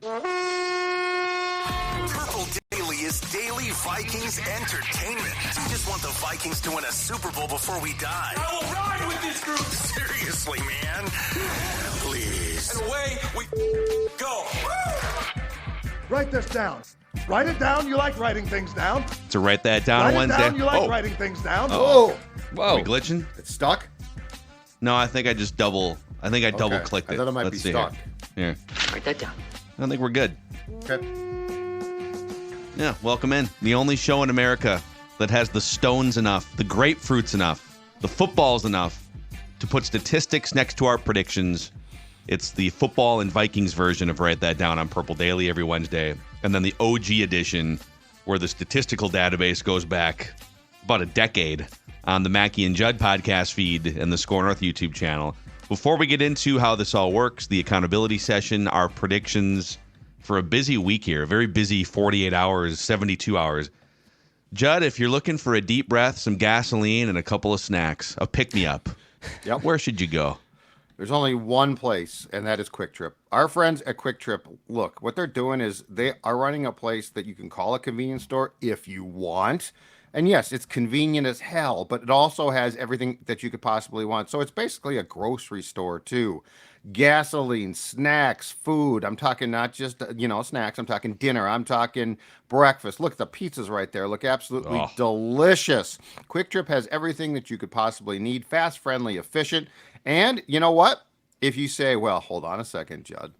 Purple Daily is daily Vikings entertainment. We just want the Vikings to win a Super Bowl before we die. I will ride with this group. Seriously, man. Please. And away we go. Write this down. Write it down. You like writing things down. To write that down on Wednesday. Down. You like writing things down. Whoa. Are we glitching? It's stuck? No, I think I just double clicked it. I thought it might be stuck. Here. Write that down. I think we're good. Okay. Yeah, welcome in. The only show in America that has the stones enough, the grapefruits enough, the footballs enough to put statistics next to our predictions. It's the football and Vikings version of Write That Down on Purple Daily every Wednesday. And then the OG edition where the statistical database goes back about a decade on the Mackie and Judd podcast feed and the Score North YouTube channel. Before we get into how this all works, the accountability session, our predictions for a busy week here, a very busy 48 hours, 72 hours. Judd, if you're looking for a deep breath, some gasoline, and a couple of snacks, a pick-me-up, where should you go? There's only one place, and that is Quick Trip. Our friends at Quick Trip, look, what they're doing is they are running a place that you can call a convenience store if you want. And yes, it's convenient as hell, but it also has everything that you could possibly want. So it's basically a grocery store too. Gasoline, snacks, food. I'm talking not just, snacks. I'm talking dinner. I'm talking breakfast. Look, the pizza's right there. Look absolutely delicious. Quick Trip has everything that you could possibly need. Fast, friendly, efficient. And you know what? If you say, well, hold on a second, Judd.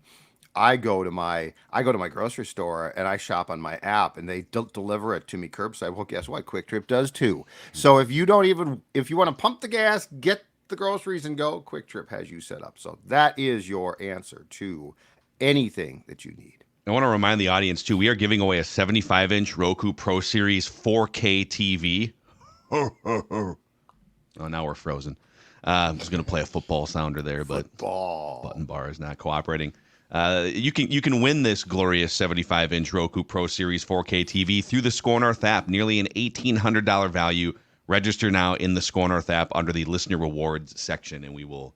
I go to my grocery store and I shop on my app and they deliver it to me curbside. Well, guess what? Quick Trip does too. So if you want to pump the gas, get the groceries and go, Quick Trip has you set up. So that is your answer to anything that you need. I want to remind the audience too, we are giving away a 75-inch Roku Pro Series 4K TV. Oh, now we're frozen. I was going to play a football sounder there, but button bar is not cooperating. You can win this glorious 75-inch Roku Pro Series 4K TV through the Score North app, nearly an $1,800 value. Register now in the Score North app under the listener rewards section, and we will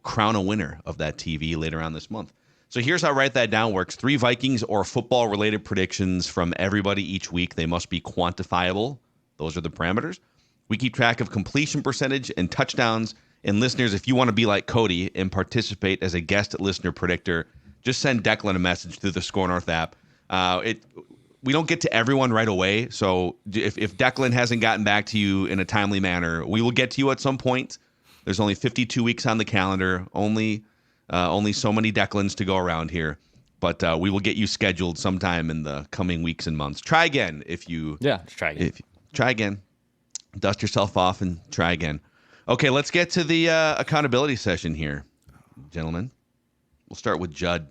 crown a winner of that TV later on this month. So here's how Write That Down works. 3 Vikings or football-related predictions from everybody each week. They must be quantifiable. Those are the parameters. We keep track of completion percentage and touchdowns. And listeners, if you want to be like Cody and participate as a guest listener predictor, just send Declan a message through the Score North app. We don't get to everyone right away, so if Declan hasn't gotten back to you in a timely manner, we will get to you at some point. There's only 52 weeks on the calendar, only so many Declans to go around here, but we will get you scheduled sometime in the coming weeks and months. Try again if you... Yeah, try again. Try again. Dust yourself off and try again. Okay, let's get to the accountability session here, gentlemen. We'll start with Judd.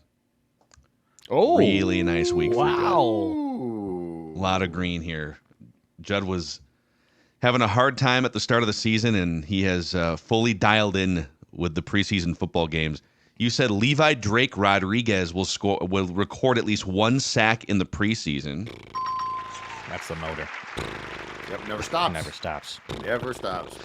Oh, really nice week for Judd. Wow. A lot of green here. Judd was having a hard time at the start of the season, and he has fully dialed in with the preseason football games. You said Levi Drake Rodriguez will record at least 1 sack in the preseason. That's the motor. Yep, never stops. Never stops. Never stops.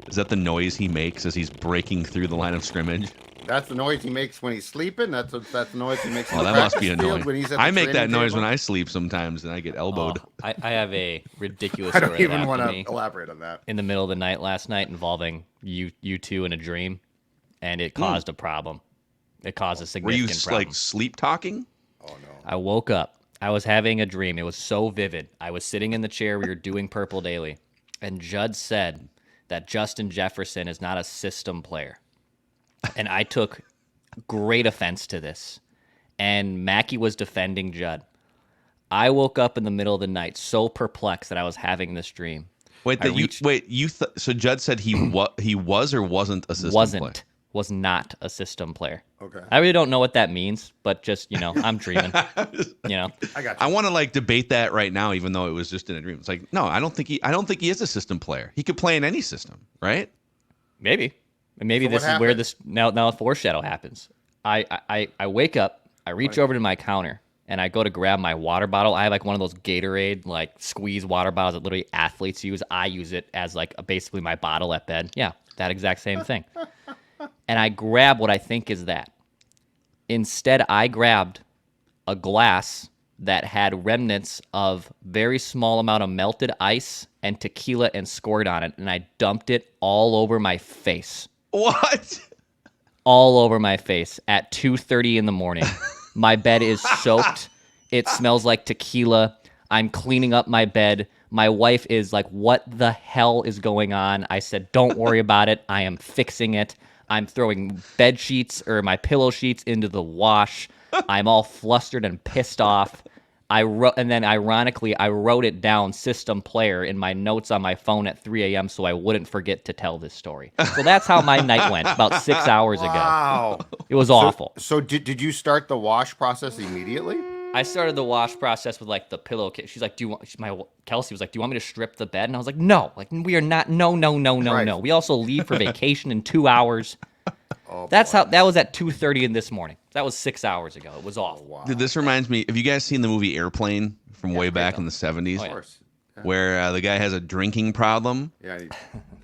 Is that the noise he makes as he's breaking through the line of scrimmage? That's the noise he makes when he's sleeping. That's the noise he makes. Oh, that must be annoying. When he's at I make that noise table. when I sleep sometimes, and I get elbowed. I have a ridiculous I story don't even that want happened to elaborate on that. in the middle of the night last night involving you two in a dream, and it caused a problem. It caused a significant problem. Were you like sleep talking? Oh no! I woke up. I was having a dream. It was so vivid. I was sitting in the chair. We were doing Purple Daily, and Judd said that Justin Jefferson is not a system player, and I took great offense to this. And Mackie was defending Judd. I woke up in the middle of the night so perplexed that I was having this dream. So Judd said he was or wasn't a system player? Was not a system player. Okay. I really don't know what that means, but just, I'm dreaming. I got you. I want to debate that right now, even though it was just in a dream. It's like, no, I don't think he is a system player. He could play in any system, right? Maybe. And maybe So this what is where happened? this now a foreshadow happens. I wake up, I reach over to my counter, and I go to grab my water bottle. I have one of those Gatorade squeeze water bottles that literally athletes use. I use it as basically my bottle at bed. Yeah, that exact same thing. And I grab what I think is that. Instead, I grabbed a glass that had remnants of very small amount of melted ice and tequila and squirt on it, and I dumped it all over my face. What? All over my face at 2:30 in the morning. My bed is soaked. It smells like tequila. I'm cleaning up my bed. My wife is like, what the hell is going on? I said, don't worry about it. I am fixing it. I'm throwing bed sheets or my pillow sheets into the wash. I'm all flustered and pissed off. And then ironically, I wrote it down, system player, in my notes on my phone at 3 a.m. so I wouldn't forget to tell this story. So that's how my night went about 6 hours ago. Wow. It was awful. So did you start the wash process immediately? I started the wash process with like the pillowcase. She's like, Kelsey was like, do you want me to strip the bed? And I was like, no, like we are not. No. Right. We also leave for vacation in 2 hours. That was at 2:30 in this morning. That was 6 hours ago. It was awful. Wow. Dude, this reminds me. Have you guys seen the movie Airplane from way back in the 70s? Oh, yeah. Of course. Yeah. Where the guy has a drinking problem, Yeah.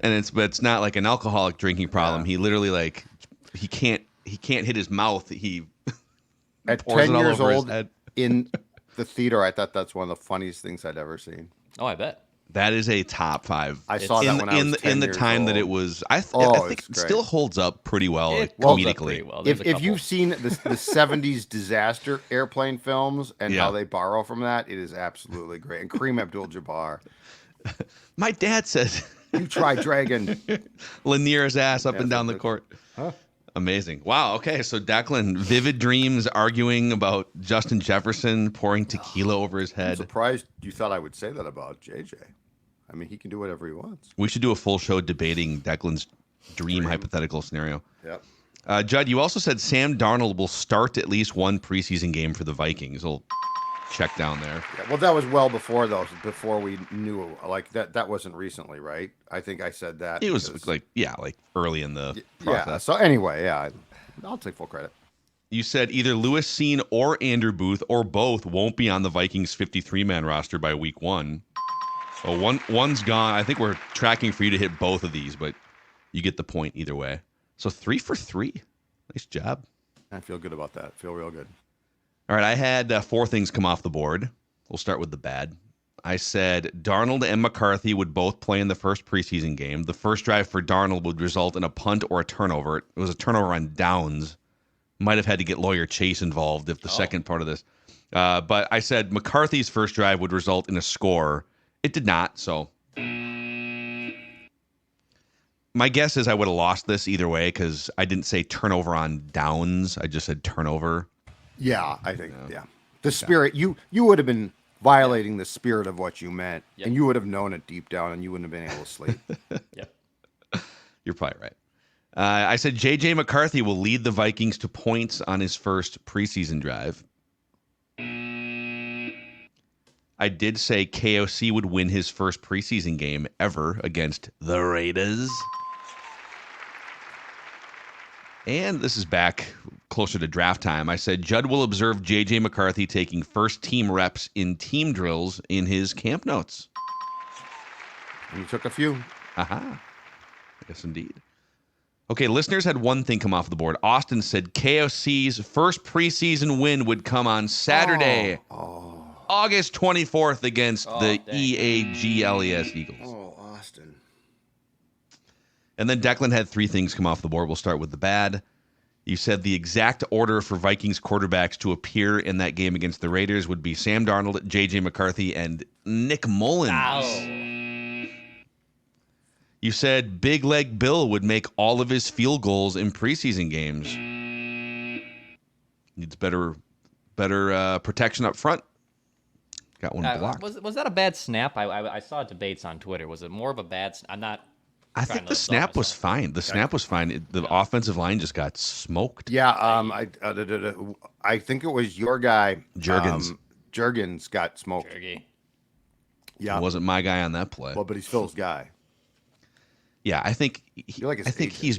and it's not like an alcoholic drinking problem. Yeah. He literally he can't hit his mouth. He At pours 10 it all years over his old head. in the theater, I thought that's one of the funniest things I'd ever seen. Oh, I bet. That is a top 5. I saw that when I was 10 in the years time old. that it was. I think it's it great. still holds up pretty well It holds up comedically. pretty well. There's a If couple. you've seen the 70s disaster airplane films and Yeah. how they borrow from that, it is absolutely great. And Kareem Abdul-Jabbar, My dad says you try Dragon. Lanier's ass up and down the that's- court. Amazing. Wow. Okay. So Declan, vivid dreams arguing about Justin Jefferson pouring tequila over his I'm head. surprised you thought I would say that about JJ. I mean, he can do whatever he wants. We should do a full show debating Declan's dream hypothetical scenario. Yep. Judd, you also said Sam Darnold will start at least one preseason game for the Vikings. We'll check down there. Yeah, well, that was well before those. Before we knew, like that wasn't recently, right? I think I said that. It was because- like early in the yeah. process. So anyway, yeah, I'll take full credit. You said either Lewis Cine or Andrew Booth or both won't be on the Vikings 53-man roster by week 1. So one's gone. I think we're tracking for you to hit both of these, but you get the point either way. So 3 for 3. Nice job. I feel good about that. Feel real good. All right, I had 4 things come off the board. We'll start with the bad. I said Darnold and McCarthy would both play in the first preseason game. The first drive for Darnold would result in a punt or a turnover. It was a turnover on downs. Might have had to get lawyer Chase involved if the second part of this. But I said McCarthy's first drive would result in a score. It did not, so. My guess is I would have lost this either way because I didn't say turnover on downs. I just said turnover. Yeah, I think. Yeah, the spirit. You would have been violating the spirit of what you meant, Yep. and you would have known it deep down, and you wouldn't have been able to sleep. Yep. You're probably right. I said J.J. McCarthy will lead the Vikings to points on his first preseason drive. I did say KOC would win his first preseason game ever against the Raiders. And this is back closer to draft time. I said Judd will observe J.J. McCarthy taking first team reps in team drills in his camp notes. And you took a few. Aha. Yes, indeed. Okay, listeners had one thing come off the board. Austin said KOC's first preseason win would come on Saturday, August 24th against the dang. EAGLES Eagles. Oh, Austin. And then Declan had 3 things come off the board. We'll start with the bad. You said the exact order for Vikings quarterbacks to appear in that game against the Raiders would be Sam Darnold, J.J. McCarthy, and Nick Mullens. Ow. You said Big Leg Bill would make all of his field goals in preseason games. Needs better protection up front. Got one blocked. Was that a bad snap? I saw debates on Twitter. Was it more of a bad? I'm not. I think the snap was fine. The snap was fine. The offensive line just got smoked. Yeah. I think it was your guy Juergens. Juergens got smoked. Jergy. Yeah. It wasn't my guy on that play. Well, but he's Phil's guy. Yeah, I think You're like his agent. he's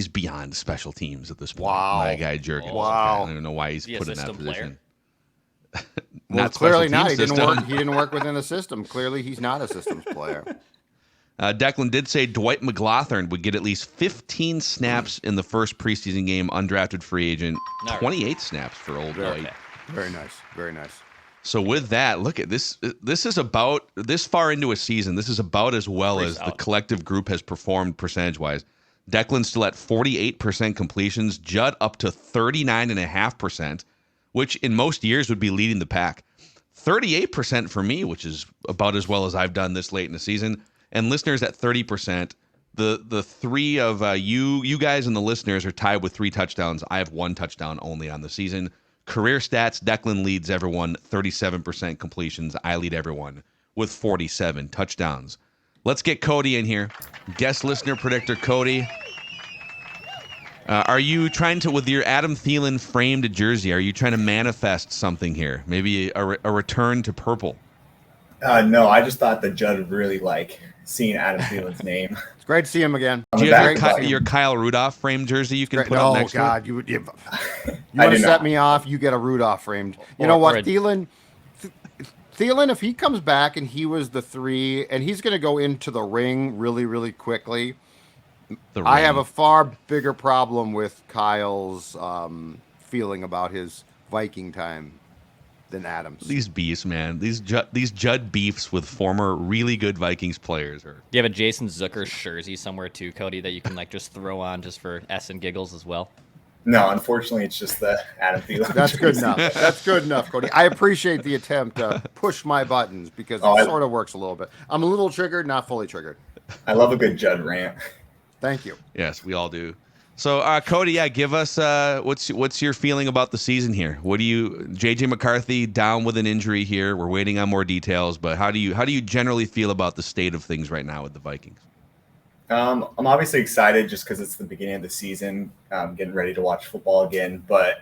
beyond special teams at this point. Wow. My guy Juergens. Wow. I don't know why he's Is he a put in that system position. Well, Not clearly special not. team He didn't system. work. He didn't work within the system. Clearly, he's not a systems player. Declan did say Dwight McLaughlin would get at least 15 snaps in the first preseason game, undrafted free agent. All right. 28 snaps for old Dwight. Okay. Very nice. Very nice. So with that, look at this. This is about this far into a season. This is about as well Pretty as the solid. collective group has performed percentage-wise. Declan's still at 48% completions. Judd up to 39.5%, which in most years would be leading the pack. 38% for me, which is about as well as I've done this late in the season. And listeners at 30%. The three of you guys and the listeners are tied with 3 touchdowns. I have 1 touchdown only on the season. Career stats, Declan leads everyone 37% completions. I lead everyone with 47 touchdowns. Let's get Cody in here. Guest listener predictor Cody. Are you trying to, with your Adam Thielen framed jersey, are you trying to manifest something here? Maybe a return to purple? No, I just thought that Judd would really like seeing Adam Thielen's name. It's great to see him again. Do you have your Kyle Rudolph framed jersey you can put up next to it? You want to set me off, you get a Rudolph framed. You know what, Thielen, if he comes back and he was the 3, and he's going to go into the ring really, really quickly, I have a far bigger problem with Kyle's feeling about his Viking time than Adams. These beefs, man. These Judd beefs with former really good Vikings players. Do you have a Jason Zucker jersey somewhere too, Cody, that you can like just throw on just for S and giggles as well? No, unfortunately, it's just the Adam Thielen. That's good enough. That's good enough, Cody. I appreciate the attempt to push my buttons because it sort of works a little bit. I'm a little triggered, not fully triggered. I love a good Judd rant. Thank you. Yes, we all do. So, Cody, give us what's your feeling about the season here? What do you, JJ McCarthy down with an injury here? We're waiting on more details, but how do you generally feel about the state of things right now with the Vikings? I'm obviously excited just because it's the beginning of the season, getting ready to watch football again. But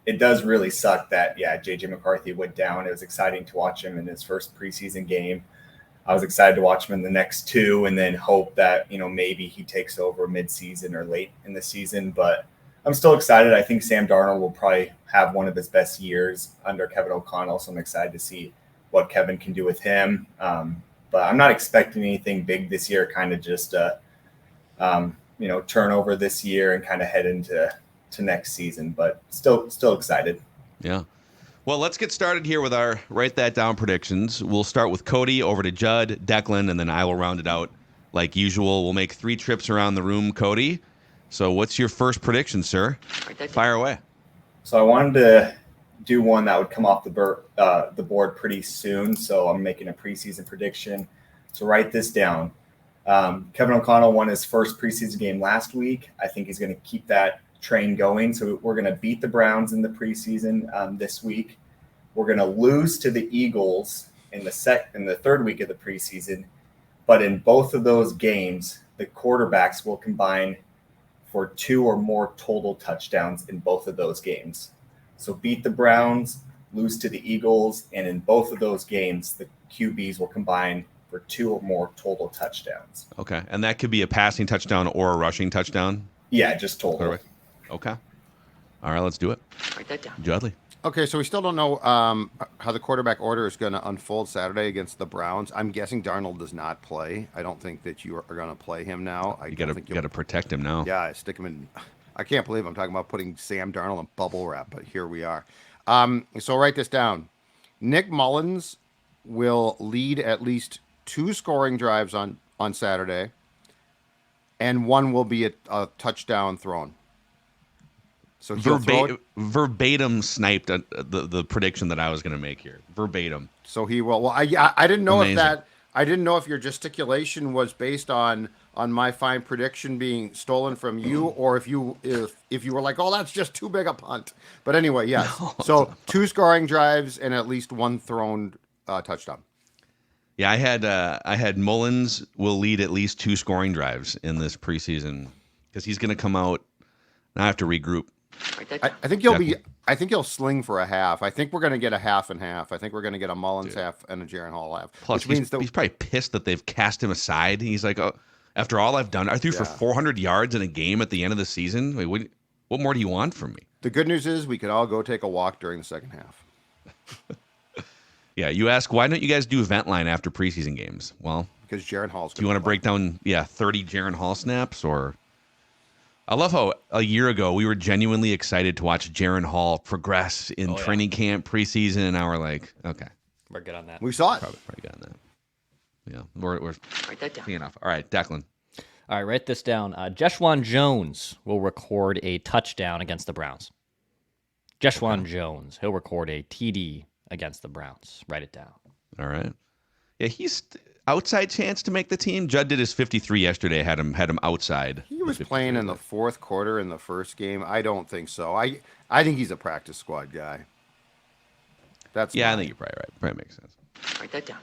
it does really suck that JJ McCarthy went down. It was exciting to watch him in his first preseason game. I was excited to watch him in the next 2 and then hope that, maybe he takes over mid-season or late in the season. But I'm still excited. I think Sam Darnold will probably have one of his best years under Kevin O'Connell. So I'm excited to see what Kevin can do with him. But I'm not expecting anything big this year, kind of just turnover this year and kind of head into next season. But still excited. Yeah. Well, let's get started here with our write that down predictions. We'll start with Cody, over to Judd, Declan, and then I will round it out like usual. We'll make 3 trips around the room, Cody. So what's your first prediction, sir? Fire away. So I wanted to do one that would come off the board pretty soon. So I'm making a preseason prediction. So write this down. Kevin O'Connell won his first preseason game last week. I think he's going to keep that train going. So we're going to beat the Browns in the preseason this week. We're going to lose to the Eagles in the 3rd week of the preseason. But in both of those games, the quarterbacks will combine for 2 or more total touchdowns in both of those games. So beat the Browns, lose to the Eagles, and in both of those games, the QBs will combine for 2 or more total touchdowns. Okay. And that could be a passing touchdown or a rushing touchdown? Yeah, just total. Okay. All right, let's do it. Write that down. Judley. Okay, so we still don't know how the quarterback order is going to unfold Saturday against the Browns. I'm guessing Darnold does not play. I don't think that you are going to play him now. You got to protect him now. Yeah, stick him in. I can't believe I'm talking about putting Sam Darnold in bubble wrap, but here we are. So write this down. Nick Mullens will lead at least 2 scoring drives on Saturday, and 1 will be a touchdown thrown. So verbatim sniped the prediction that I was going to make here. Verbatim. So he will. Well, I didn't know Amazing. I didn't know if your gesticulation was based on my fine prediction being stolen from you, or if you were like, oh, that's just too big a punt. But anyway, yes. No, so 2 scoring drives and at least 1 thrown touchdown. Yeah, I had Mullens will lead at least 2 scoring drives in this preseason because he's going to come out. Now I have to regroup. I think he'll sling for a half. I think we're going to get a half and half. I think we're going to get a Mullens half and a Jaron Hall half. Plus, he's probably pissed that they've cast him aside. He's like, oh, after all I've done, I threw for 400 yards in a game at the end of the season. Wait, what more do you want from me? The good news is we can all go take a walk during the second half. Yeah, you ask, why don't you guys do event line after preseason games? Well, because Jaron Hall's. Do you want to break down 30 Jaron Hall snaps or I love how a year ago we were genuinely excited to watch Jaron Hall progress in training camp, preseason, and now we're like, okay, We're good on that. We saw it. probably got that. Yeah, we're Write that down. seeing enough. All right, Declan. All right, write this down. Jeshuan Jones will record a touchdown against the Browns. Jeshuan Jones. He'll record a TD against the Browns. Write it down. All right. Yeah, he's outside chance to make the team. Judd did his 53 yesterday. Had him outside. He was playing in the fourth quarter in the first game. I don't think so. I think he's a practice squad guy. I think you're probably right. Probably makes sense. Write that down.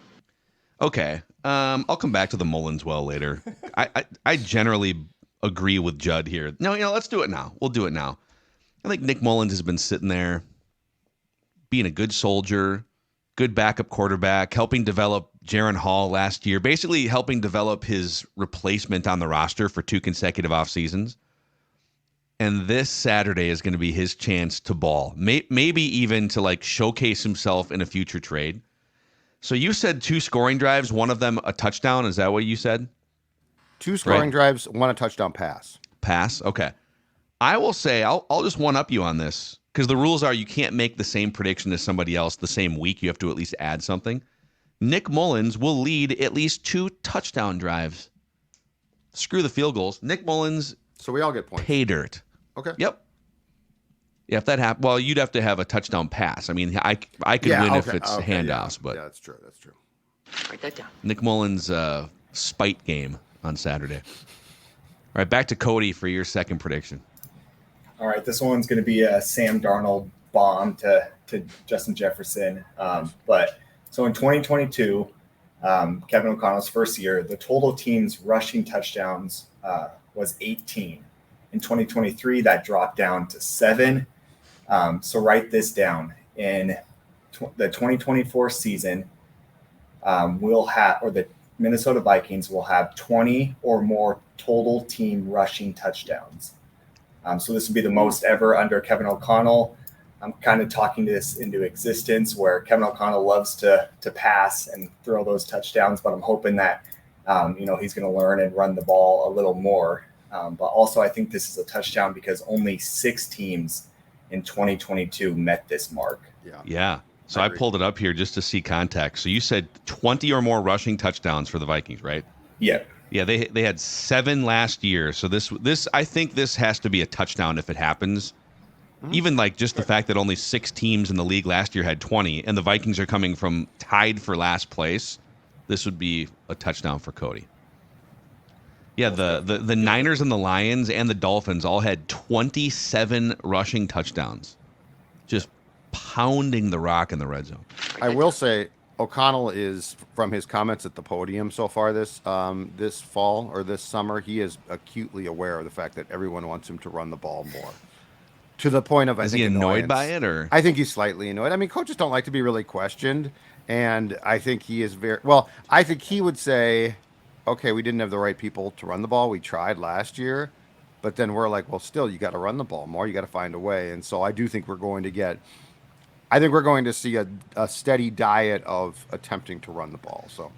Okay. I'll come back to the Mullens well later. I generally agree with Judd here. No, let's do it now. We'll do it now. I think Nick Mullens has been sitting there being a good soldier, good backup quarterback, helping develop Jaron Hall last year, basically helping develop his replacement on the roster for 2 consecutive off seasons. And this Saturday is going to be his chance to ball, maybe even to like showcase himself in a future trade. So you said 2 scoring drives, one of them a touchdown. Is that what you said? 2 scoring drives, 1 a touchdown pass. Pass? Okay. I will say, I'll just one-up you on this, because the rules are you can't make the same prediction as somebody else the same week. You have to at least add something. Nick Mullens will lead at least 2 touchdown drives. Screw the field goals. Nick Mullens, So we all get points. pay dirt. Okay. Yep. Yeah, if that happened, well, you'd have to have a touchdown pass. I mean, I could win if it's handoffs, but yeah, that's true. That's true. Write that down. Nick Mullens' spite game on Saturday. All right, back to Cody for your second prediction. All right, this one's going to be a Sam Darnold bomb to Justin Jefferson. But so in 2022, Kevin O'Connell's first year, the total team's rushing touchdowns was 18. In 2023, that dropped down to 7. So write this down. In the 2024 season, the Minnesota Vikings will have 20 or more total team rushing touchdowns. So this would be the most ever under Kevin O'Connell. I'm kind of talking this into existence where Kevin O'Connell loves to pass and throw those touchdowns, but I'm hoping that, he's going to learn and run the ball a little more. But also I think this is a touchdown because only 6 teams in 2022 met this mark. Yeah. So I pulled it up here just to see context. So you said 20 or more rushing touchdowns for the Vikings, right? Yeah. Yeah, they had 7 last year. So this I think this has to be a touchdown if it happens. Even like just the fact that only 6 teams in the league last year had 20, and the Vikings are coming from tied for last place. This would be a touchdown for Cody. Yeah, the Niners and the Lions and the Dolphins all had 27 rushing touchdowns, just pounding the rock in the red zone. I will say O'Connell is, from his comments at the podium so far this fall or this summer, he is acutely aware of the fact that everyone wants him to run the ball more. To the point of, Is he annoyed by it, or? I think he's slightly annoyed. I mean, coaches don't like to be really questioned, and I think he is very well. I think he would say, "Okay, we didn't have the right people to run the ball. We tried last year, but then we're like, well, still, you got to run the ball more. You got to find a way." And so I do think we're going to see a steady diet of attempting to run the ball. So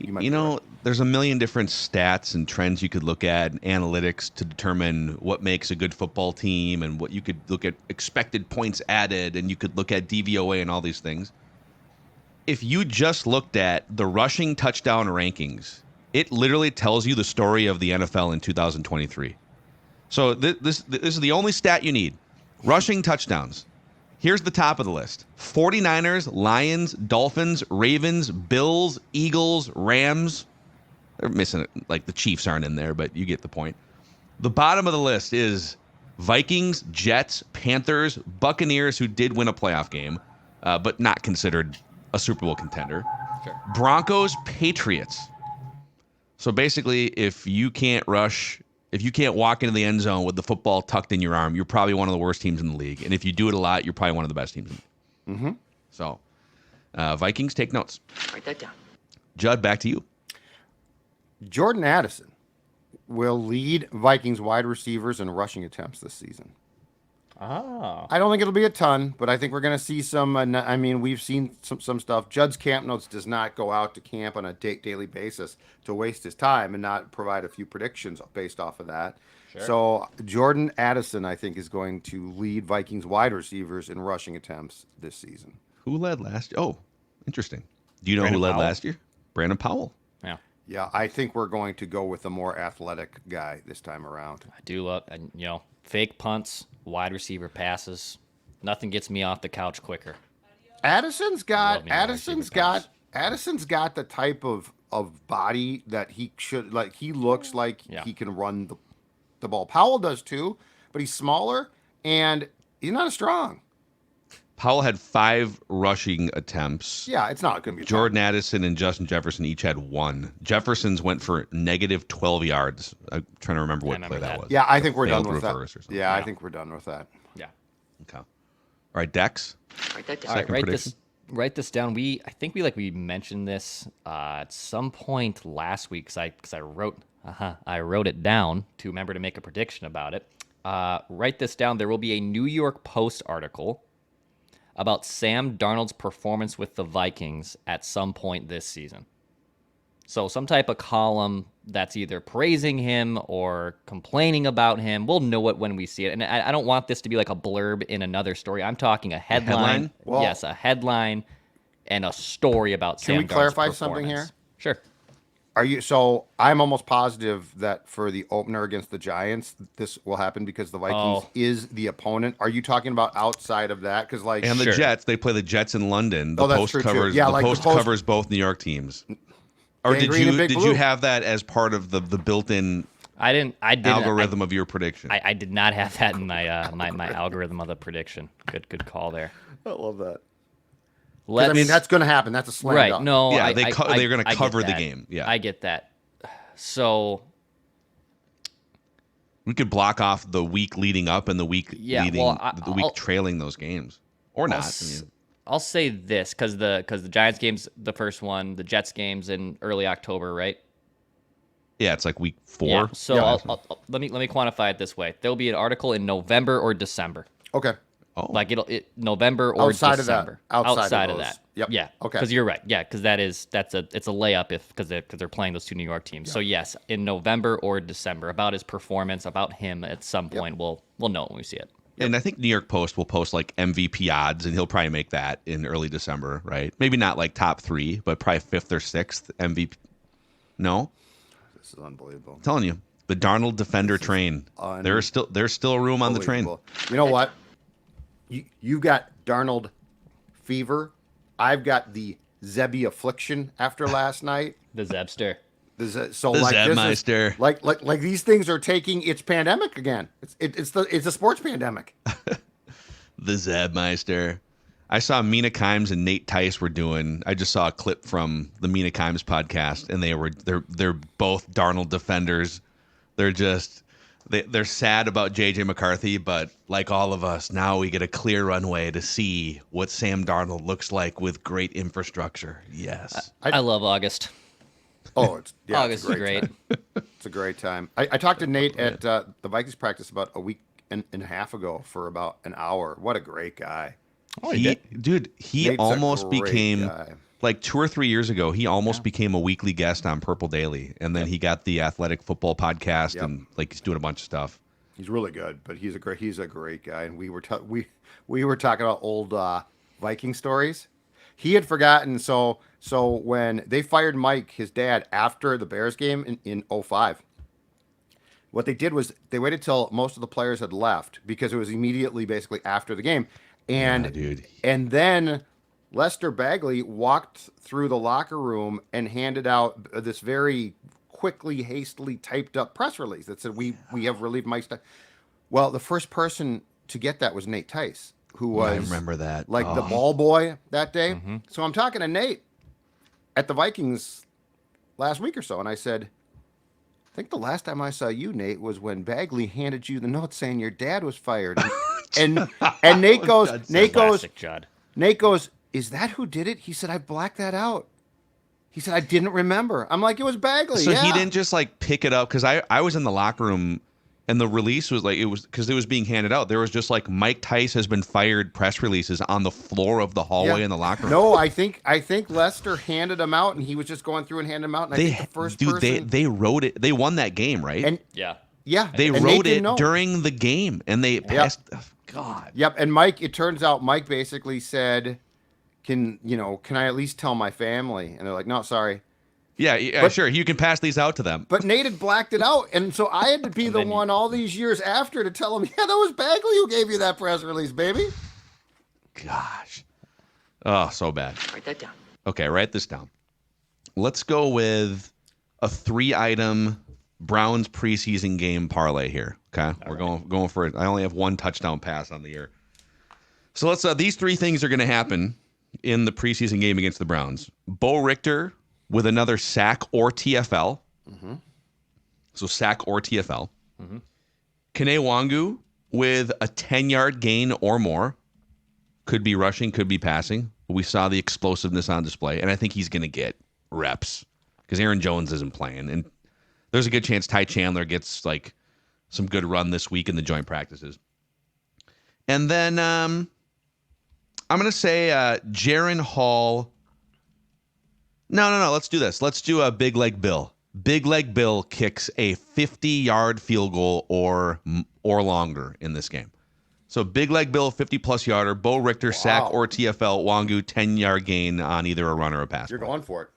there's a million different stats and trends you could look at, analytics to determine what makes a good football team, and what you could look at expected points added, and you could look at DVOA and all these things. If you just looked at the rushing touchdown rankings, it literally tells you the story of the NFL in 2023. So this is the only stat you need. Rushing touchdowns. Here's the top of the list. 49ers, Lions, Dolphins, Ravens, Bills, Eagles, Rams. They're missing it. Like the Chiefs aren't in there, but you get the point. The bottom of the list is Vikings, Jets, Panthers, Buccaneers, who did win a playoff game, but not considered a Super Bowl contender. Sure. Broncos, Patriots. So basically, if you can't walk into the end zone with the football tucked in your arm, you're probably one of the worst teams in the league. And if you do it a lot, you're probably one of the best teams in the league. Mm-hmm. So, Vikings, take notes. Write that down. Judd, back to you. Jordan Addison will lead Vikings wide receivers in rushing attempts this season. I don't think it'll be a ton, but I think we're going to see some. We've seen some stuff. Judd's Camp Notes does not go out to camp on a daily basis to waste his time and not provide a few predictions based off of that. So Jordan Addison, I think, is going to lead Vikings wide receivers in rushing attempts this season. Who led last year? Oh, interesting. Do you know Brandon who led Powell. last year? Brandon Powell. Yeah. Yeah, I think we're going to go with a more athletic guy this time around. I do love, and fake punts, wide receiver passes. Nothing gets me off the couch quicker. Addison's Love me a wide Addison's receiver pass. got Addison's got the type of body that he should like. He looks like he can run the ball. Powell does too, but he's smaller and he's not as strong. Powell had 5 rushing attempts. Yeah, it's not going to be Jordan Addison and Justin Jefferson each had 1. Jefferson's went for negative 12 yards. I'm trying to remember what play that was. Yeah, I think we're done Failed with that. reverse or something. Yeah, I think we're done with that. Yeah. Okay. All right, Dex. Write that down. All right, Second write prediction? write this down. I think we mentioned this at some point last week because I wrote it down to remember to make a prediction about it. Write this down. There will be a New York Post article about Sam Darnold's performance with the Vikings at some point this season. So some type of column that's either praising him or complaining about him. We'll know it when we see it. And I don't want this to be like a blurb in another story. I'm talking a headline. Well- Yes, a headline and a story about Sam Darnold's we clarify something performance. here? Sure. Are you? So I'm almost positive that for the opener against the Giants, this will happen because the Vikings is the opponent. Are you talking about outside of that? Because And the Jets, they play the Jets in London. The that's Post true, too. covers. Yeah, the like the Post Post- covers both New York teams. Or Gang did green and you big did blue. you have that as part of the built-in I didn't algorithm of your prediction? I did not have that in my my algorithm of the prediction. Good call there. I love that. Let's, I mean, that's going to happen. That's a slam right. dunk. No, Yeah, I, they're going to I get cover the that. game. Yeah, I get that. So we could block off the week leading up and the week the week I'll- trailing those games, or not. I'll say this because the Giants game's the first one, the Jets game's in early October, right? Yeah, it's like week 4. Yeah. So let me quantify it this way: there'll be an article in November or December. Okay. Oh. Like November or Outside of that. December. Outside of of those. that. Yep. Yeah. Okay. Because you're right. Yeah. Because it's a layup because they're playing those two New York teams. So yes, in November or December, about his performance, about him at some point, we'll know when we see it. And I think New York Post will post like MVP odds, and he'll probably make that in early December, right? Maybe not like top 3, but probably 5th or 6th MVP. No, This is unbelievable. I'm telling you, the Darnold defender train. There's still room on the train. Unbelievable. You know what? You got Darnold fever. I've got the Zebby affliction after last night. The Zebster. So The like Zebmeister. this is, like these things are taking its pandemic again. It's a sports pandemic. The Zebmeister. I saw Mina Kimes and Nate Tice were doing. I just saw a clip from the Mina Kimes podcast, and they're both Darnold defenders. They're sad about JJ McCarthy, but like all of us, now we get a clear runway to see what Sam Darnold looks like with great infrastructure. Yes. I love August. Oh, August is great. Time. It's a great time. I talked to Nate at the Vikings practice about a week and a half ago for about an hour. What a great guy. He Nate's a almost great became guy. like 2 or 3 years ago. He almost became a weekly guest on Purple Daily, and then he got the Athletic Football podcast, and like he's doing a bunch of stuff. He's really good, but he's a great guy. And we were talking about old Viking stories. He had forgotten. So when they fired Mike, his dad, after the Bears game in 05, what they did was they waited till most of the players had left because it was immediately basically after the game. And and then Lester Bagley walked through the locker room and handed out this very quickly, hastily typed up press release that said, we have relieved Mike's time. Well, the first person to get that was Nate Tice, who was I remember that. like the ball boy that day. So I'm talking to Nate at the Vikings last week or so, and I said, I think the last time I saw you, Nate, was when Bagley handed you the note saying your dad was fired. And Nate goes, Classic Judd. Nate goes, is that who did it? He said, I blacked that out. He said, I didn't remember. I'm like, it was Bagley. So yeah. he didn't just like pick it up, because I was in the locker room and the release was like, it was because it was being handed out. There was just like Mike Tice has been fired press releases on the floor of the hallway in the locker room. No, I think Lester handed them out, and he was just going through and handing them out. And I think the first person they wrote it. They won that game, right? and Yeah. Yeah, They and Nate wrote didn't it know. during the game, and they passed. Oh, God. Yep, and Mike. It turns out Mike basically said, "Can I at least tell my family?" And they're like, "No, sorry." Yeah, sure. You can pass these out to them. But Nate had blacked it out, and so I had to be the one all these years after to tell him, "Yeah, that was Bagley who gave you that press release, baby." Gosh. Oh, so bad. Write that down. Okay, write this down. Let's go with a 3-item Browns preseason game parlay here. Okay, we're going for it. I only have 1 touchdown pass on the year. So let's. These 3 things are going to happen in the preseason game against the Browns. Bo Richter with another sack or TFL. Mm-hmm. So sack or TFL. Mm-hmm. Kene Wangu with a 10-yard gain or more. Could be rushing, could be passing. We saw the explosiveness on display, and I think he's going to get reps because Aaron Jones isn't playing, and there's a good chance Ty Chandler gets like some good run this week in the joint practices. And then I'm going to say Jaron Hall. No. Let's do this. Let's do a Big Leg Bill. Big Leg Bill kicks a 50-yard field goal or longer in this game. So Big Leg Bill, 50-plus yarder. Bo Richter, sack or TFL. Wangu, 10-yard gain on either a run or a pass. You're going for it.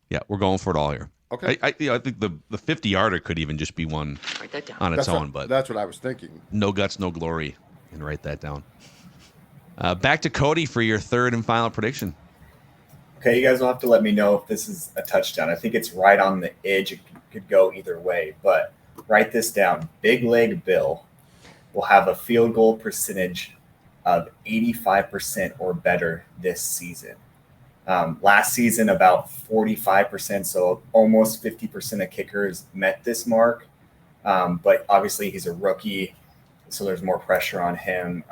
Yeah, we're going for it all here. Okay. I think the 50-yarder could even just be one Write that down. on its own, but that's what I was thinking. no guts, no glory. And write that down. Back to Cody for your third and final prediction. Okay, you guys will have to let me know if this is a touchdown. I think it's right on the edge. It could go either way, but write this down. Big Leg Bill will have a field goal percentage of 85% or better this season. Last season, about 45%, so almost 50% of kickers met this mark. But obviously, he's a rookie, so there's more pressure on him.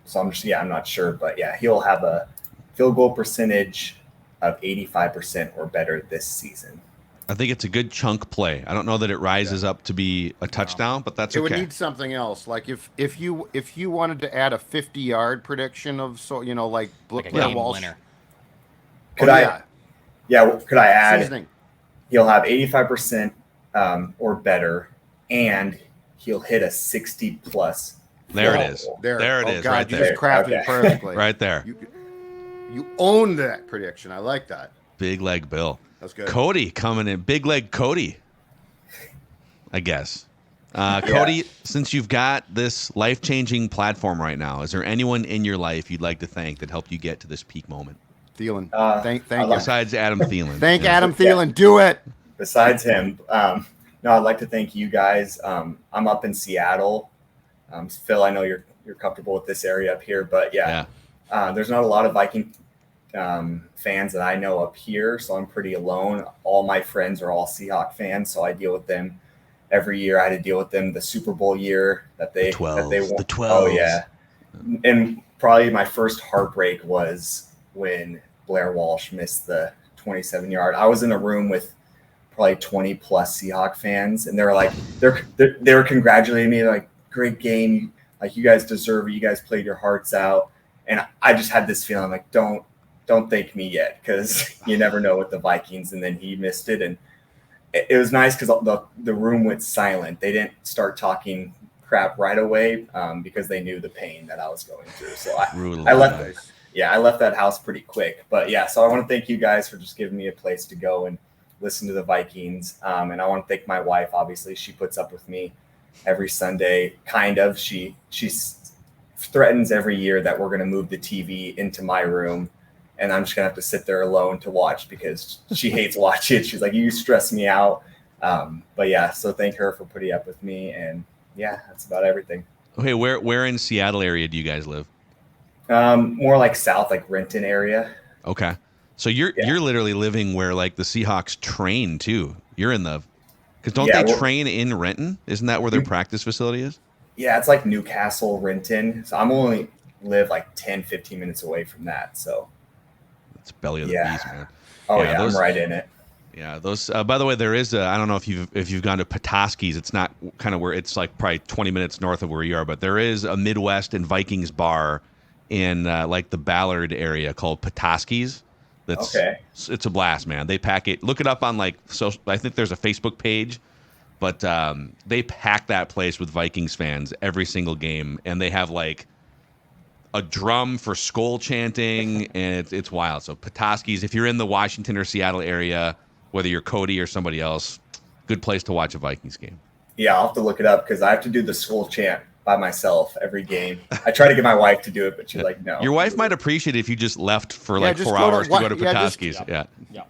So I'm not sure. But yeah, he'll have a field goal percentage of 85% or better this season. I think it's a good chunk play. I don't know that it rises up to be a touchdown, but that's okay. It would need something else. Like if you wanted to add a 50-yard prediction of like Like a Blair game Walsh. winner. Could I add? Seasoning. He'll have 85% or better, and he'll hit a 60-plus. There it is. There it is. God, Right you there. just crafted Okay. it perfectly. Right there. You owned that prediction. I like that. Big Leg Bill. That's good. Cody coming in. Big Leg Cody, I guess. Cody, since you've got this life-changing platform right now, is there anyone in your life you'd like to thank that helped you get to this peak moment? Thielen. Thank you. Besides Adam Thielen. Thank Adam Thielen. Do it. Besides him, no, I'd like to thank you guys. I'm up in Seattle. Phil, I know you're comfortable with this area up here, but there's not a lot of Viking fans that I know up here, so I'm pretty alone. All my friends are all Seahawk fans, so I deal with them every year. I had to deal with them the Super Bowl year that they won. The 12. Oh yeah, and probably my first heartbreak was when Blair Walsh missed the 27-yard. I was in a room with probably 20 plus Seahawk fans, and they were like, they were congratulating me, like, great game, like you guys deserve it, you guys played your hearts out. And I just had this feeling like, don't thank me yet, because you never know with the Vikings. And then he missed it, and it was nice because the room went silent. They didn't start talking crap right away because they knew the pain that I was going through. So I left that house pretty quick. But yeah, so I want to thank you guys for just giving me a place to go and listen to the Vikings. And I want to thank my wife. Obviously, she puts up with me every Sunday. Kind of. She threatens every year that we're going to move the TV into my room, and I'm just going to have to sit there alone to watch because she hates watching it. She's like, you stress me out. But yeah, so thank her for putting up with me. And yeah, that's about everything. Okay, where in Seattle area do you guys live? More like south, like Renton area. Okay. So you're literally living where like the Seahawks train too. You're in the, because don't they train in Renton? Isn't that where their practice facility is? Yeah, it's like Newcastle, Renton. So I'm only live like 10, 15 minutes away from that. So it's belly of the beast, man. Oh yeah, I'm right in it. Yeah, those. By the way, there is I don't know if you've gone to Petoskey's. It's not kind of where it's like probably 20 minutes north of where you are, but there is a Midwest and Vikings bar in like the Ballard area called Petoskey's. That's okay. It's a blast, man. They pack it. Look it up on like social. I think there's a Facebook page But they pack that place with Vikings fans every single game, and they have like a drum for Skol chanting, and it's wild. So Petoskey's, if you're in the Washington or Seattle area, whether you're Cody or somebody else, good place to watch a Vikings game. Yeah, I'll have to look it up because I have to do the Skol chant by myself every game. I try to get my wife to do it, but she's like, no. Your wife might appreciate it if you just left for like just 4 go to hours to what- go to yeah, just- Petoskey's.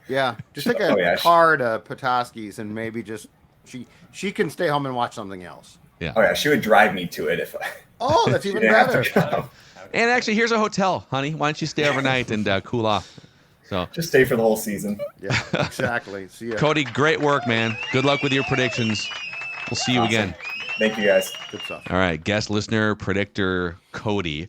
Yeah, just take a car to Petoskey's and maybe just she can stay home and watch something else. Yeah. Oh yeah, she would drive me to it if. Oh, that's even didn't have to better. come. And actually, here's a hotel, honey. Why don't you stay overnight and cool off? So Just stay for the whole season. Yeah, exactly. See ya. Cody, great work, man. Good luck with your predictions. We'll see you again. Thank you, guys. Good stuff. All right, guest listener, predictor, Cody.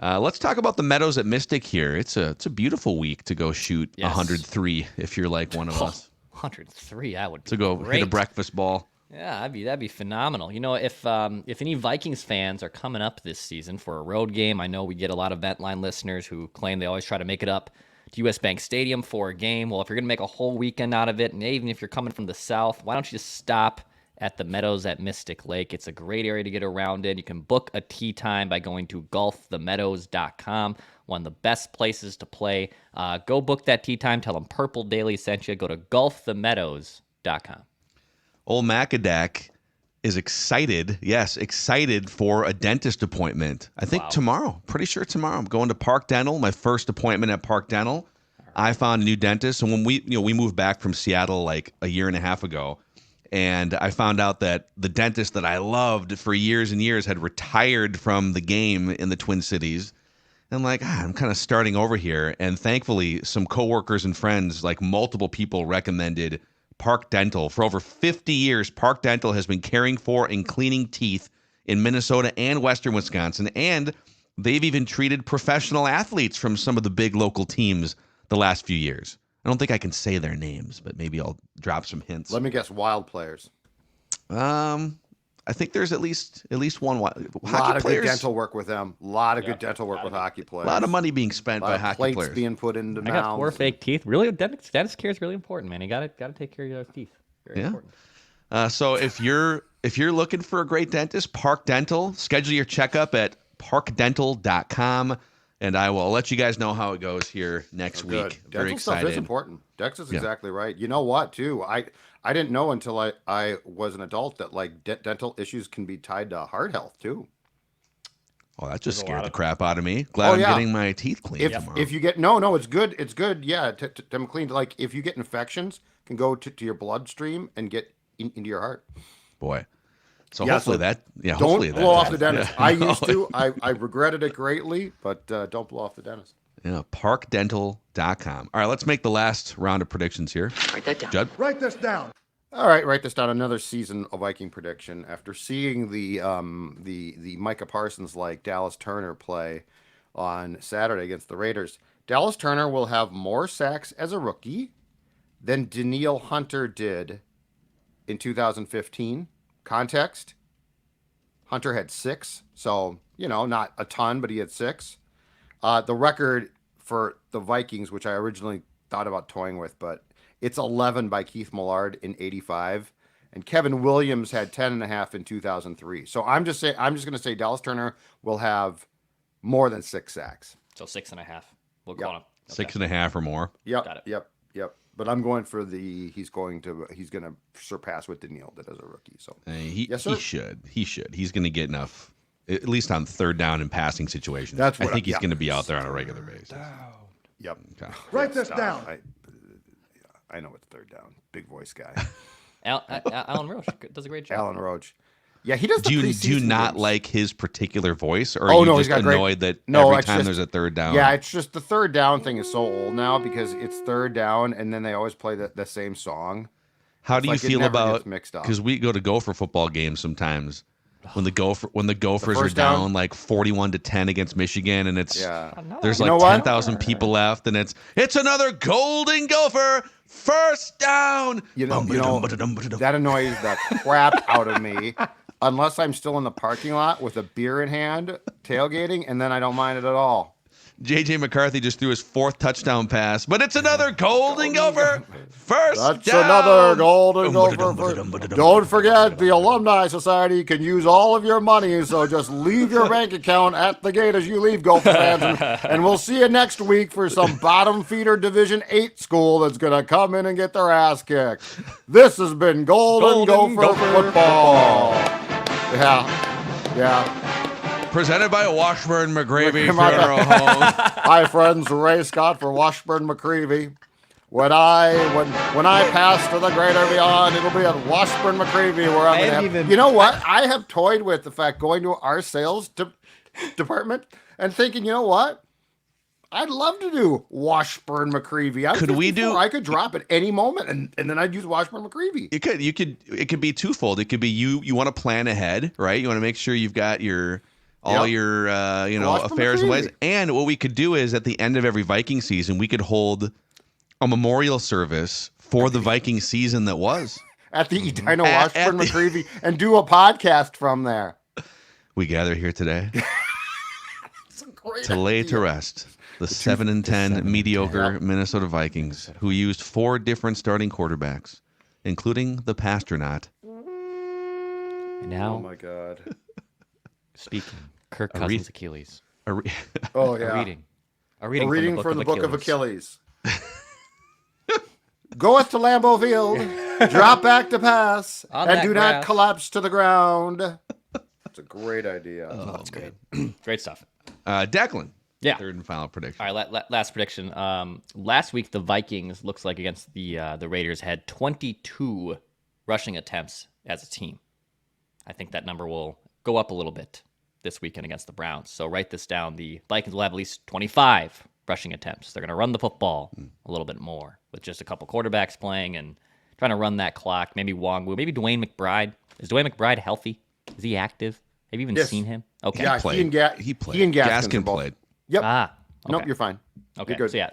Let's talk about the Meadows at Mystic here. It's a beautiful week to go shoot 103 if you're like one of us. 103, that would be To go great. hit a breakfast ball. Yeah, that'd be phenomenal. You know, if any Vikings fans are coming up this season for a road game, I know we get a lot of Ventline listeners who claim they always try to make it up to US Bank Stadium for a game. Well, if you're going to make a whole weekend out of it, and even if you're coming from the south, why don't you just stop at the Meadows at Mystic Lake? It's a great area to get around in. You can book a tee time by going to golfthemeadows.com, one of the best places to play. Go book that tee time. Tell them Purple Daily sent you. Go to golfthemeadows.com. Old Macadac is excited for a dentist appointment. I think tomorrow. Pretty sure tomorrow. I'm going to Park Dental, my first appointment at Park Dental. I found a new dentist, and when we moved back from Seattle like a year and a half ago, and I found out that the dentist that I loved for years and years had retired from the game in the Twin Cities. And I'm like, I'm kind of starting over here. And thankfully, some coworkers and friends, like multiple people, recommended Park Dental. For over 50 years, Park Dental has been caring for and cleaning teeth in Minnesota and Western Wisconsin. And they've even treated professional athletes from some of the big local teams the last few years. I don't think I can say their names, but maybe I'll drop some hints. Let me guess. Wild players. I think there's at least one hockey A lot of players. good dental work with them. A lot of good dental work with hockey players. A lot of money being spent by hockey plates players. being put into I got mouths. 4 fake teeth. Really, dentist care is really important, man. You gotta take care of your teeth. Very important. So if you're looking for a great dentist, Park Dental, schedule your checkup at parkdental.com, and I'll let you guys know how it goes here next week. Very Dental stuff excited. is important. Dex is exactly right. You know what, too? I didn't know until I was an adult that like dental issues can be tied to heart health too. Oh, that just scared the crap out of me. Glad I'm getting my teeth cleaned tomorrow. If you get no, it's good. It's good. Yeah, to them cleaned. Like if you get infections, can go to your bloodstream and get into your heart. Boy. So hopefully don't hopefully blow off the happens. dentist. I used to. I regretted it greatly, but don't blow off the dentist. Yeah, parkdental.com. All right, let's make the last round of predictions here. Write that down. Judd? Write this down. All right, write this down. Another season of Viking prediction. After seeing the Micah Parsons like Dallas Turner play on Saturday against the Raiders, Dallas Turner will have more sacks as a rookie than Danielle Hunter did in 2015. Context: Hunter had 6, so not a ton, but he had 6. The record for the Vikings, which I originally thought about toying with, but it's 11 by Keith Millard in 85, and Kevin Williams had 10.5 in 2003. So I'm just going to say Dallas Turner will have more than 6 sacks. So 6.5. We'll go on. 6.5 or more. Yep. Got it. Yep. But I'm going for he's going to surpass what Danielle did as a rookie. So yes, sir. He should. He's going to get enough, at least on third down and passing situations. That's what I think he's going to be out there on a regular basis. Yep. Okay. Write this down. I know it's third down. Big voice guy. Alan Roach does a great job. Alan Roach. Yeah, he does. Do you not like his particular voice, or Oh, are you no, just he's got annoyed great- that No, every it's time just- there's a third down? Yeah, it's just the third down thing is so old now because it's third down and then they always play the same song. How do you like it feel never about? gets mixed up. Because we go to Gopher football games sometimes. When the Gophers are first down? down like 41-10 against Michigan, and it's there's You like know what? 10,000 people left, and it's another golden Gopher first down. That annoys the crap out of me. Unless I'm still in the parking lot with a beer in hand, tailgating, and then I don't mind it at all. J.J. McCarthy just threw his fourth touchdown pass, but it's another Golden Gopher first That's down. another Golden Gopher. Don't forget, the Alumni Society can use all of your money, so just leave your bank account at the gate as you leave, Gopher fans. And we'll see you next week for some bottom feeder Division 8 school that's going to come in and get their ass kicked. This has been Golden Gopher football. Yeah. Presented by Washburn McGravy Funeral Home. Hi, friends. Ray Scott for Washburn McCreevy. When I pass to the greater beyond, it'll be at Washburn McCreevy where I'm going to have... You know what? I have toyed with the fact going to our sales department and thinking, you know what? I'd love to do Washburn McCreevy. I could drop at any moment, and then I'd use Washburn McCreevy. It could be twofold. It could be you want to plan ahead, right? You want to make sure you've got your affairs in place. And what we could do is at the end of every Viking season, we could hold a memorial service for the Viking season that was at the Edina Washburn McCreevy and do a podcast from there. We gather here today to lay to rest the 7-10 mediocre Minnesota Vikings, who used 4 different starting quarterbacks, including the Pasternaut. And now, oh my God. Speaking, Kirk Cousins' Achilles. A reading from the Book of Achilles. Goeth to Lambeau Field, drop back to pass, and do not collapse to the ground. That's a great idea. Oh, that's great. Great stuff. Declan. Yeah. Third and final prediction. All right, last prediction. Last week, the Vikings, looks like against the Raiders, had 22 rushing attempts as a team. I think that number will go up a little bit this weekend against the Browns. So write this down. The Vikings will have at least 25 rushing attempts. They're going to run the football a little bit more with just a couple quarterbacks playing and trying to run that clock. Maybe Wongwu, maybe Dwayne McBride. Is Dwayne McBride healthy? Is he active? Have you even seen him? Okay. Yeah, he played. He and Gaskin played. Yep. Okay. Nope, you're fine. Okay. You're good. So yeah,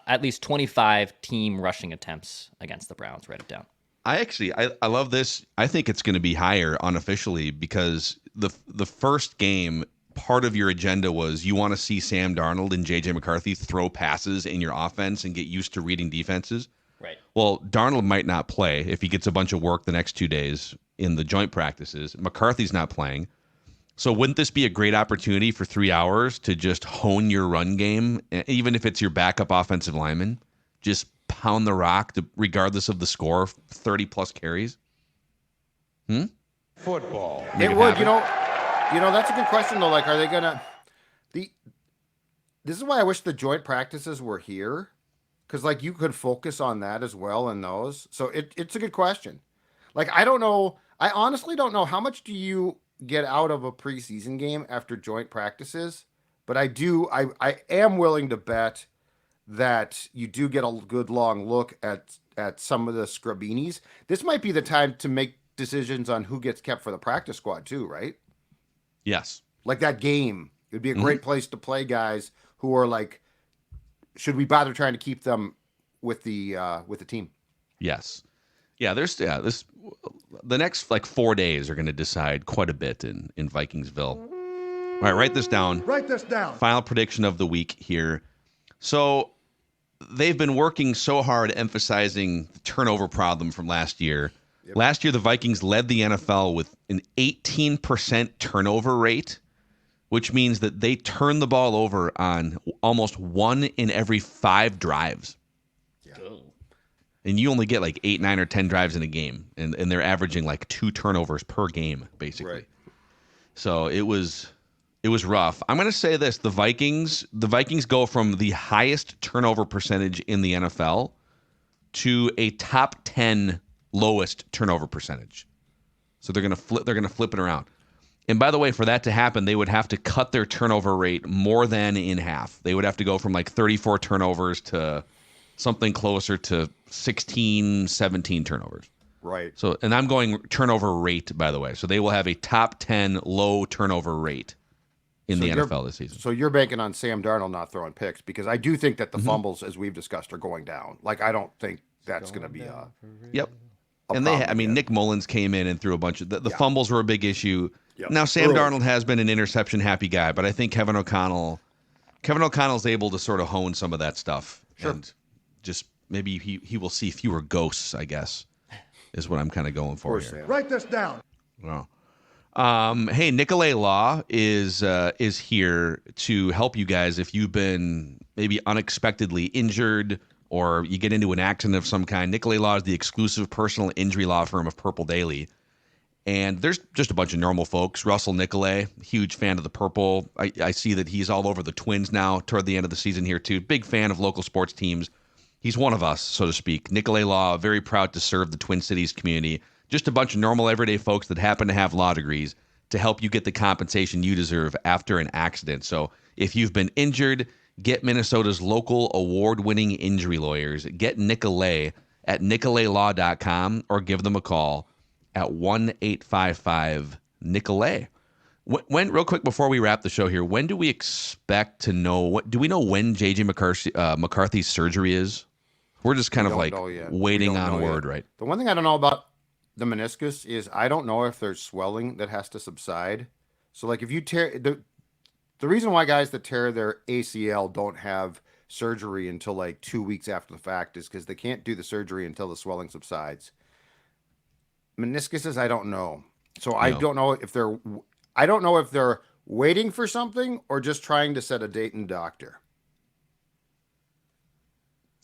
at least 25 team rushing attempts against the Browns. Write it down. I love this. I think it's going to be higher unofficially because the first game, part of your agenda was you want to see Sam Darnold and J.J. McCarthy throw passes in your offense and get used to reading defenses. Right. Well, Darnold might not play if he gets a bunch of work the next 2 days in the joint practices. McCarthy's not playing. So wouldn't this be a great opportunity for 3 hours to just hone your run game, even if it's your backup offensive lineman? Just pound the rock regardless of the score, 30-plus carries? Football. It would, you know, that's a good question, though. Like, are they going to... This is why I wish the joint practices were here, because, like, you could focus on that as well in those. So it's a good question. Like, I don't know. I honestly don't know. How much do you get out of a preseason game after joint practices? But I am willing to bet that you do get a good long look at some of the scrubbinis. This might be the time to make decisions on who gets kept for the practice squad too, right? Yes. Like that game. It would be a great place to play guys who are like, should we bother trying to keep them with the team? Yes. Yeah, the next 4 days are going to decide quite a bit in Vikingsville. All right, write this down. Write this down. Final prediction of the week here. So they've been working so hard emphasizing the turnover problem from last year. Yep. Last year, the Vikings led the NFL with an 18% turnover rate, which means that they turn the ball over on almost 1 in every 5 drives. Yeah. And you only get 8, 9, or 10 drives in a game, and they're averaging 2 turnovers per game, basically. Right. So it was rough. I'm going to say this: the Vikings go from the highest turnover percentage in the NFL to a top 10 lowest turnover percentage. So they're going to flip it around. And by the way, for that to happen, they would have to cut their turnover rate more than in half. They would have to go from 34 turnovers to something closer to 16, 17 turnovers. Right. So, and I'm going turnover rate, by the way. So they will have a top 10 low turnover rate in the NFL this season. So you're banking on Sam Darnold not throwing picks, because I do think that the fumbles, as we've discussed, are going down. I don't think that's going to be a... Yep. And Nick Mullens came in and threw a bunch of... The fumbles were a big issue. Yep. Now, Sam Darnold has been an interception-happy guy, but I think Kevin O'Connell Kevin O'Connell's able to sort of hone some of that stuff. Sure. And just maybe he will see fewer ghosts, I guess, is what I'm kind of going for here. Write this down. Well, hey, Nicolay Law is here to help you guys if you've been maybe unexpectedly injured or you get into an accident of some kind. Nicolay Law is the exclusive personal injury law firm of Purple Daily. And there's just a bunch of normal folks. Russell Nicolay, huge fan of the Purple. I see that he's all over the Twins now toward the end of the season here, too. Big fan of local sports teams. He's one of us, so to speak. Nicolay Law, very proud to serve the Twin Cities community. Just a bunch of normal, everyday folks that happen to have law degrees to help you get the compensation you deserve after an accident. So if you've been injured, get Minnesota's local award-winning injury lawyers. Get Nicolay at nicolaylaw.com or give them a call at 1-855-NICOLAY. When, real quick before we wrap the show here, when do we expect to know? Do we know when J.J. McCarthy's surgery is? We're just kind of like waiting on word, right? The one thing I don't know about the meniscus is I don't know if there's swelling that has to subside. So like if you tear the reason why guys that tear their ACL don't have surgery until like 2 weeks after the fact is because they can't do the surgery until the swelling subsides. Meniscuses, I don't know. So I don't know if they're waiting for something or just trying to set a date and doctor.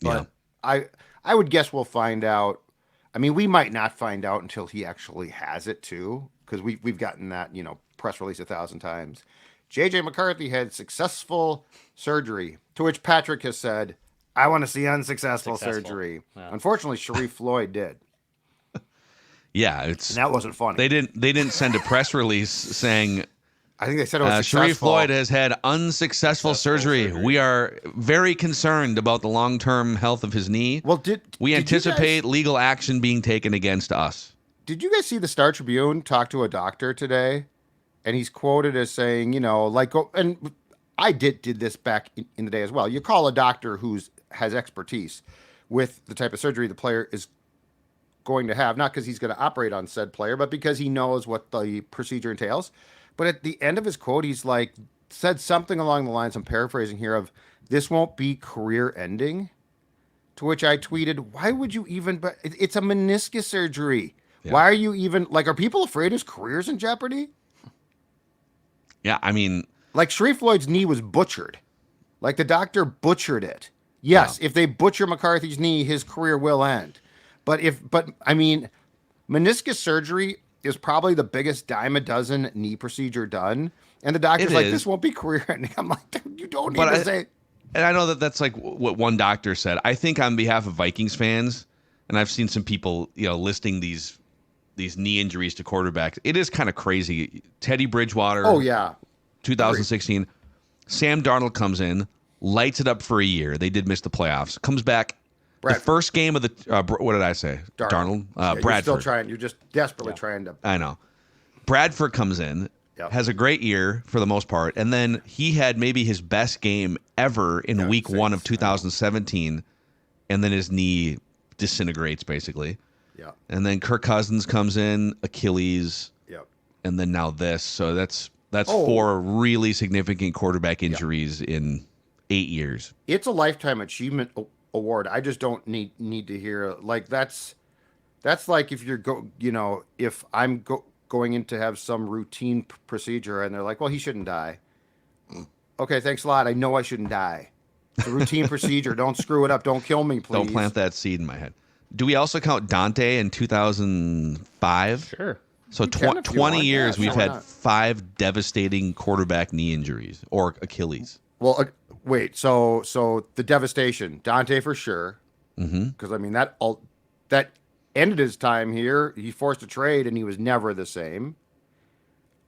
But I would guess we'll find out. I mean, we might not find out until he actually has it too, because we've gotten that, press release 1,000 times. J.J. McCarthy had successful surgery, to which Patrick has said, I want to see unsuccessful surgery. Yeah. Unfortunately, Sharif Floyd did. Yeah, and that wasn't funny. They didn't send a press release saying, I think they said it was Sharif Floyd has had unsuccessful surgery. We are very concerned about the long-term health of his knee. Well, we anticipate legal action being taken against us. Did you guys see the Star Tribune talk to a doctor today? And he's quoted as saying, and I did this back in the day as well. You call a doctor who has expertise with the type of surgery the player is going to have, not because he's going to operate on said player, but because he knows what the procedure entails. But at the end of his quote, he's said something along the lines, I'm paraphrasing here, of this won't be career ending. To which I tweeted, why would you even, but it's a meniscus surgery. Yeah. Why are you even, are people afraid his career's in jeopardy? Yeah, I mean, Sharif Floyd's knee was butchered. The doctor butchered it. Yes, if they butcher McCarthy's knee, his career will end. But meniscus surgery is probably the biggest dime a dozen knee procedure done. And the doctor's this won't be career ending. I'm like, dude, you don't need to say. And I know that's what one doctor said. I think on behalf of Vikings fans, and I've seen some people, listing these knee injuries to quarterbacks. It is kind of crazy. Teddy Bridgewater. Oh, yeah. 2016. Great. Sam Darnold comes in, lights it up for a year. They did miss the playoffs. Comes back. Bradford. The first game of the what did I say? Darnold. Bradford. You're still trying. You're just desperately trying to. I know. Bradford comes in, has a great year for the most part, and then he had maybe his best game ever in week 1 of 2017, and then his knee disintegrates basically. Yeah. And then Kirk Cousins comes in, Achilles. Yep. And then now this. So that's 4 really significant quarterback injuries in 8 years. It's a lifetime achievement award. I just don't need to hear that's like if you're if I'm going in to have some routine procedure and they're like, well, he shouldn't die. Okay, thanks a lot. I know I shouldn't die. It's a routine procedure. Don't screw it up. Don't kill me, please. Don't plant that seed in my head. Do we also count Dante in 2005? Sure. So 20 years we've had 5 devastating quarterback knee injuries or Achilles. Well, wait. So the devastation, Dante for sure. Because that ended his time here. He forced a trade and he was never the same.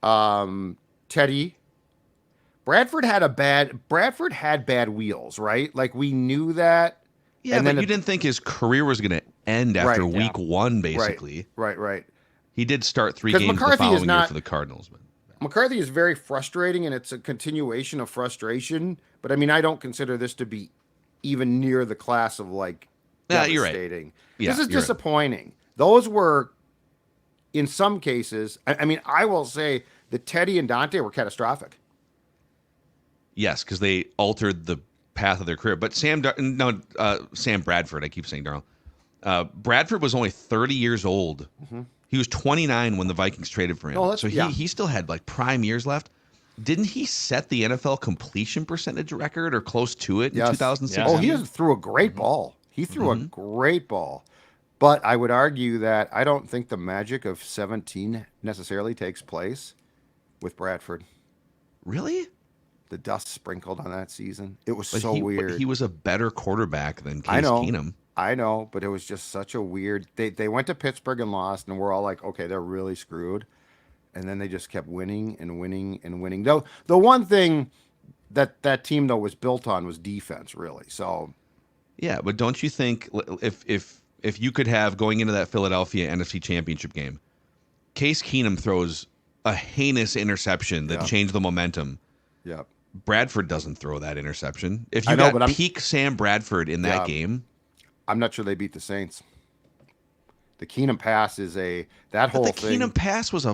Teddy. Bradford had bad wheels, right? We knew that. Yeah, and but you didn't think his career was going to end after week 1, basically. Right. He did start 3 games the following year for the Cardinals. But McCarthy is very frustrating, and it's a continuation of frustration. But, I don't consider this to be even near the class of, devastating. You're right. Yeah, this is disappointing. Right. Those were, in some cases, I will say that Teddy and Dante were catastrophic. Yes, because they altered the path of their career. But Sam Bradford, I keep saying Darnold. Bradford was only 30 years old. Mm-hmm. He was 29 when the Vikings traded for him. So he still had like prime years left. Didn't he set the NFL completion percentage record or close to it in 2016? Oh, he threw a great ball. He threw a great ball. But I would argue that I don't think the magic of 17 necessarily takes place with Bradford. Really? The dust sprinkled on that season. It was weird. He was a better quarterback than Case Keenum. I know, but it was just such a weird. They went to Pittsburgh and lost, and we're all like, okay, they're really screwed. And then they just kept winning and winning and winning. Though the one thing that team though was built on was defense, really. So yeah, but don't you think if you could have going into that Philadelphia NFC Championship game, Case Keenum throws a heinous interception that changed the momentum. Yeah. Bradford doesn't throw that interception. If you got peak Sam Bradford in that game, I'm not sure they beat the Saints. The Keenum pass is that whole thing. The Keenum pass was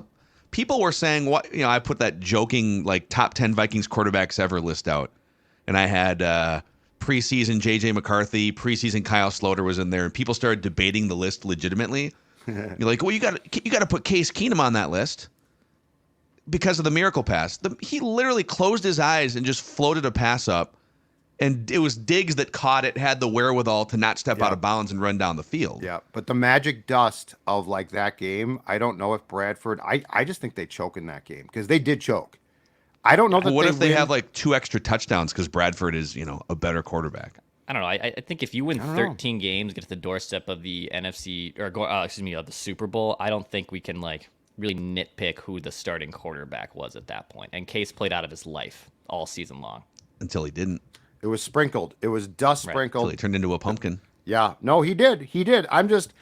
people were saying I put that joking like top 10 Vikings quarterbacks ever list out, and I had preseason JJ McCarthy, preseason Kyle Sloter was in there, and people started debating the list legitimately. You're like, well, you got to put Case Keenum on that list because of the miracle pass. He literally closed his eyes and just floated a pass up. And it was Diggs that caught it, had the wherewithal to not step out of bounds and run down the field. Yeah, but the magic dust of like that game, I don't know if Bradford. I just think they choke in that game because they did choke. I don't know that. What if they have like 2 extra touchdowns because Bradford is a better quarterback? I don't know. I think if you win 13 games, get to the doorstep of the NFC or the Super Bowl, I don't think we can like really nitpick who the starting quarterback was at that point. And Case played out of his life all season long until he didn't. It was sprinkled. It was dust sprinkled. Until he turned into a pumpkin. Yeah. No, he did. He did. I'm just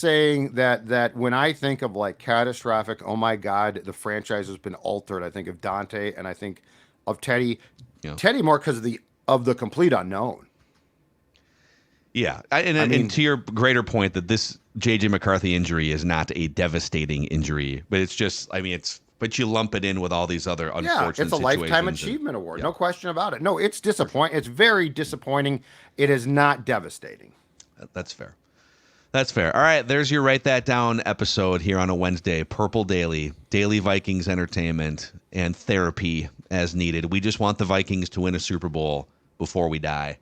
saying that when I think of like catastrophic, oh my God, the franchise has been altered. I think of Dante and I think of Teddy. Yeah. Teddy more because of the complete unknown. Yeah. And to your greater point that this J.J. McCarthy injury is not a devastating injury, but it's just, but you lump it in with all these other unfortunate situations. It's a Lifetime Achievement Award. No question about it. No, it's disappointing. It's very disappointing. It is not devastating. That's fair. That's fair. All right, there's your Write That Down episode here on a Wednesday. Purple Daily Vikings entertainment and therapy as needed. We just want the Vikings to win a Super Bowl before we die.